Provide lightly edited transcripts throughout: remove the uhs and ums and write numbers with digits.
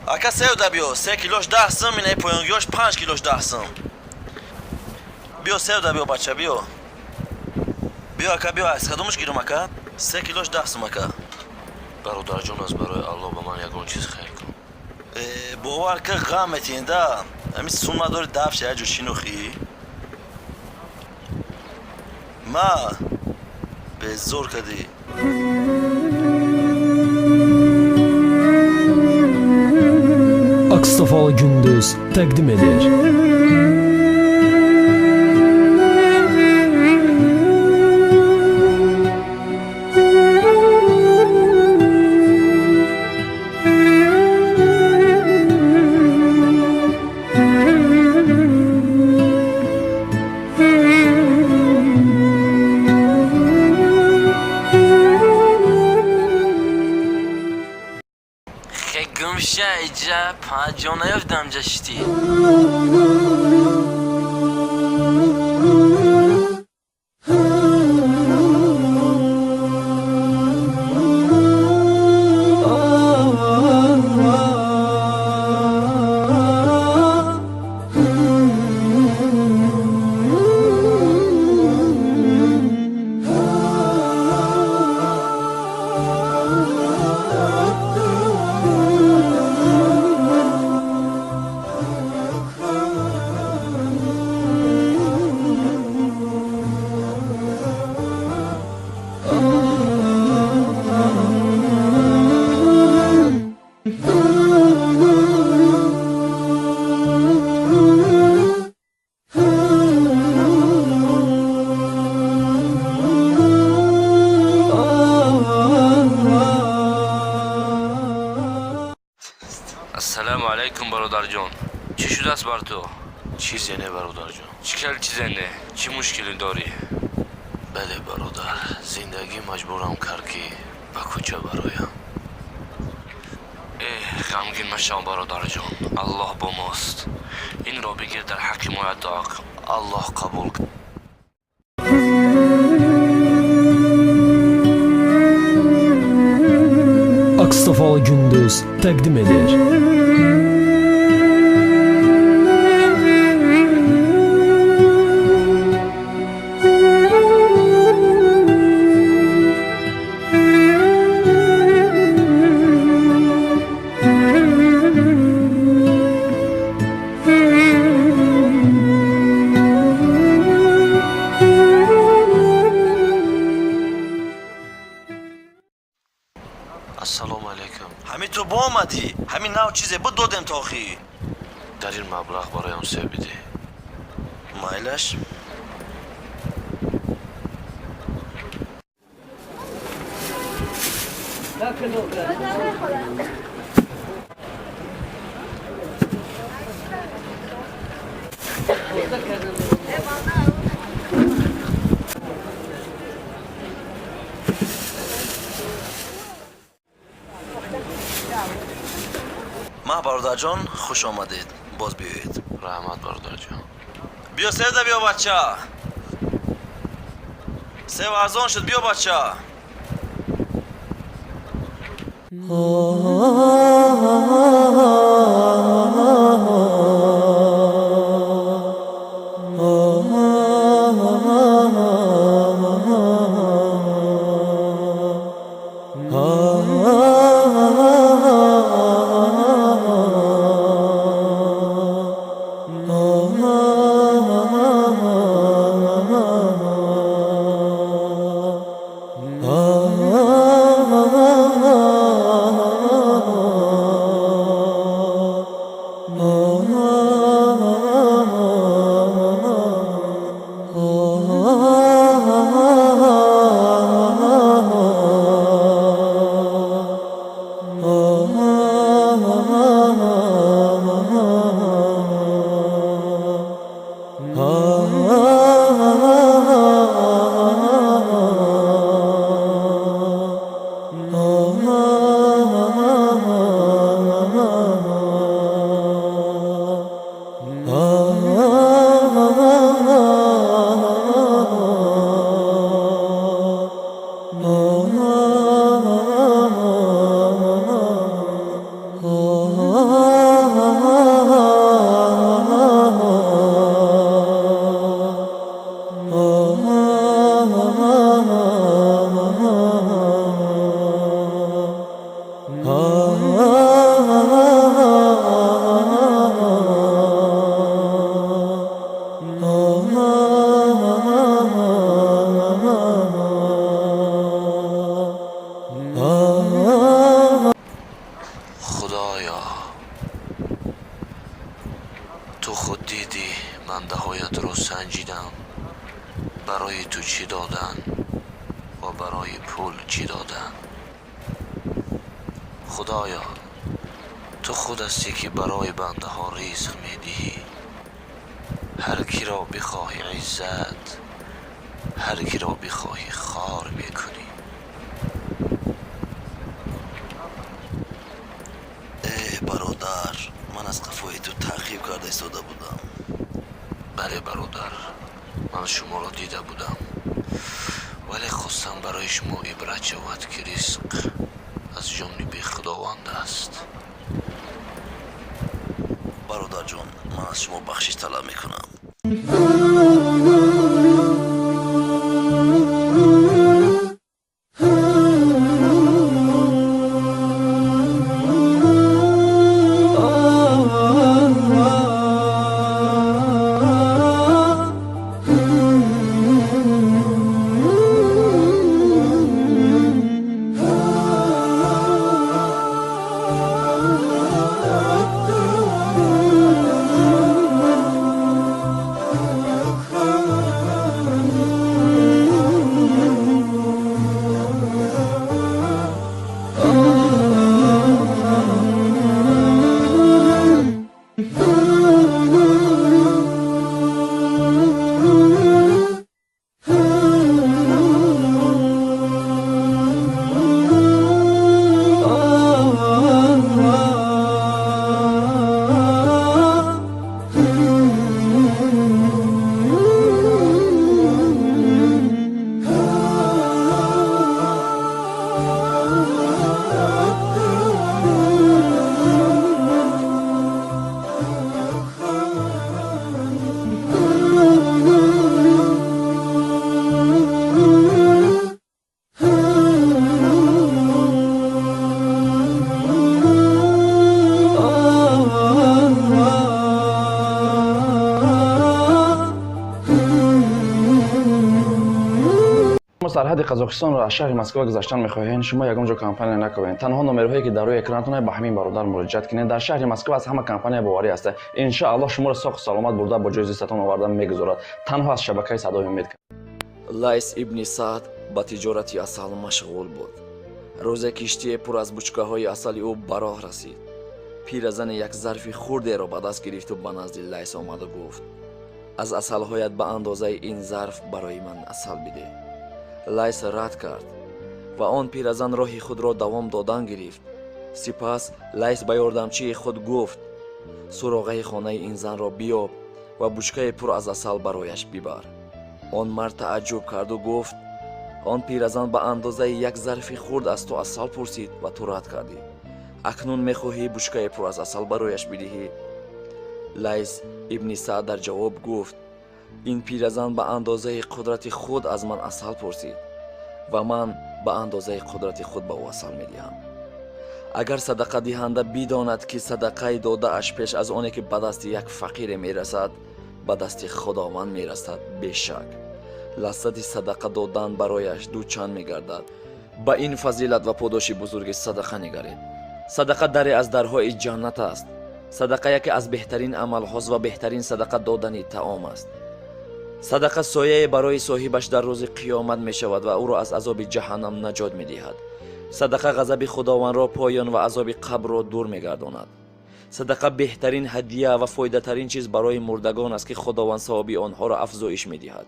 Ака севда биё, 3 килош 10 сум, ина поёнгиёш 5 килош 10 сум. Биё севда биё бача биё. Биё ака биё, аз кадомаш гирам ака? 3 килош 10 сум ака. برادرجان از برای الله به من یگان چیز خیر کن. باور که غم اتینده همین سوما داری دفش یه جو شینوخی ما به زور کدی Akstafalı Gündüz təqdim edir. گمشه ایجا پا نیفتم جشتی. السلام علیکم برادر جان. چی شده است بر تو؟ چیزی نه برادر جان. چیکار چیزی نه؟ چی مشکلی داری؟ بله برادر، زندگی مجبورم کرد که به کوچه برایم. غمگین مشو برادر جان. الله با ماست. این را بگیر در حق ما ادا کن. الله قبول کن. Akstafalı Gündüz təqdim edir. السلام علیکم. همین تو با آمدی؟ همین نو چیزه بود دادم تاخی. در این مبلغ برایم سه بده. مایلش ما برادر جان خوش آمدید. باز بیایید. رحمت برادر جان. بیا سیده بیا بچه. سیو ارزان شد بیا بچه. Oh خدایا تو خود دیدی من دهایت رو سنجیدم، برای تو چی دادن و برای پول چی دادن. خدایا تو خود هستی که برای بنده ها رزق میدهی، هر کی را بخواهی عزت، هر کی را بخواهی خار میکنی. برادر، من از قفای تو تعقیب کرده ایستاده بودم. بله برادر، من شما را دیده بودم، ولی خواستم برای شما عبرت شود که رزق از جانب خداوند است. برادر جان، من از شما بخشش طلب میکنم. سرحد قزاقستان را از شهر مسکو گذشتن می‌خواهید، شما یگان جا کمپانی نکنید. تنها نمرهایی که در روی اکرانتون به همین برادر مراجعه کنید. در شهر مسکو از همه کمپانی باوری است. ان شاء الله شما را ساخت سلامت برده با جای زیستان آوردن میگذارد. تنها از شبکه صدای امید. لایس ابن سعد با تجارتی اصل مشغول بود. روز کشتی پر از بچکه‌های اصلی او به راه رسید. پیرزن یک ظرف خرده را به دست گرفت و به نزد لایس آمد و گفت: از اصل‌هایت به اندازه این ظرف برای من اصل بده. لایس رد کرد و آن پیرزن راه خود را دوام دادن گرفت. سپس لایس به یاردمچی خود گفت: سراغه خانه این زن را بیاب و بچکه پر از اصل برایش ببر. آن مرد تعجب کرد و گفت: آن پیرزن به اندازه یک ظرف خرد از تو اصل پرسید و تو رد کردی. اکنون میخواهی بچکه پر از اصل برایش بدهی؟ لایس ابن سعد در جواب گفت: این پیرزن به اندازه قدرت خود از من اصل پرسید و من به اندازه قدرت خود به او اصل میدهم. اگر صدقه دهنده بداند که صدقه داده اش پیش از آنی که به دست یک فقیر میرسد به دست خداوند میرسد، بیشک لذت صدقه دادن برایش دو چند میگردد. با این فضیلت و پاداش بزرگ صدقه نگرید. صدقه دری از درهای جنت است. صدقه یکی از بهترین عمل هاست و بهترین صدقه دادن طعام است. صدقه سایه برای صاحبش در روز قیامت می شود و او را از عذاب جهنم نجات می دهد. صدقه غضب خداوند را پایان و عذاب قبر را دور می گرداند. صدقه بهترین هدیه و فایده ترین چیز برای مردگان است که خداوند ثواب آنها را افزایش می دهد.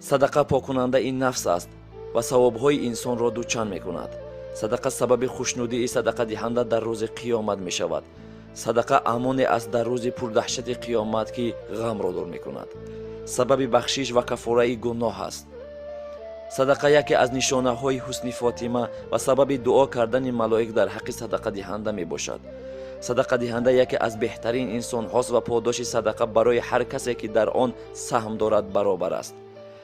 صدقه پاککننده این نفس است و ثوابهای انسان را دوچند می کند. صدقه سبب خوشنودی صدقه دهنده در روز قیامت می شود. صدقه امان است در روز پردهشت قیامت که غم را دور می کند. سبب بخشش و کفاره گناه است. صدقه یکی از نشانه های حسن فاطمه و سبب دعا کردن ملائک در حق صدقه دهنده می باشد. صدقه دهنده یکی از بهترین انسان هاست و پاداش صدقه برای هر کسی که در آن سهم دارد برابر است.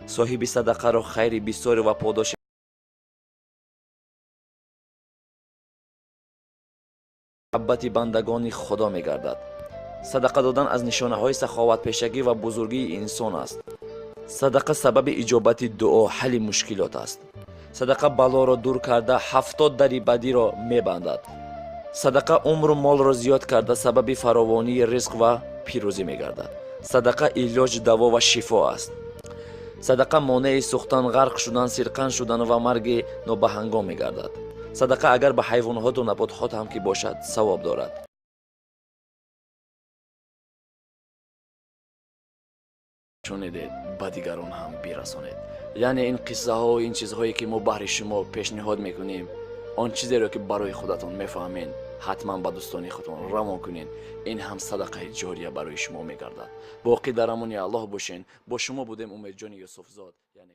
صاحب صدقه را خیر بسیار و پاداش محبت بندگان خدا می گردد. صدقه دادن از نشانه های سخاوت پیشگی و بزرگی انسان است. صدقه سبب اجابت دعا، حل مشکلات است. صدقه بلا را دور کرده 70 در بدی را می بندد. садақа умру молро зиёд карда сабаби фаровонии ризқ ва пирӯзӣ мегардад. садақа илоҷ даво ва шифо аст. садақа монеи сӯхтан, ғарқ шудан, сирқан шудан ва марги нобаҳангом мегардад. садақа агар ба ҳайвонҳоту наботҳот ҳам ки бошад савоб дорад. чунидед ба дигарон ҳам бирасонед. яъне ин қиссаҳо, ин чизҳое ки мо баҳри шумо пешниҳод мекунем, он чизеро ки барои худатон мефаҳмед, ҳатман ба дӯстони худтон равон кунед. ин ҳам садақаи ҷория барои шумо мегардад. боқӣ дар амони Аллоҳ бошен. бо шумо будем Умедҷони Юсуфзод, яъне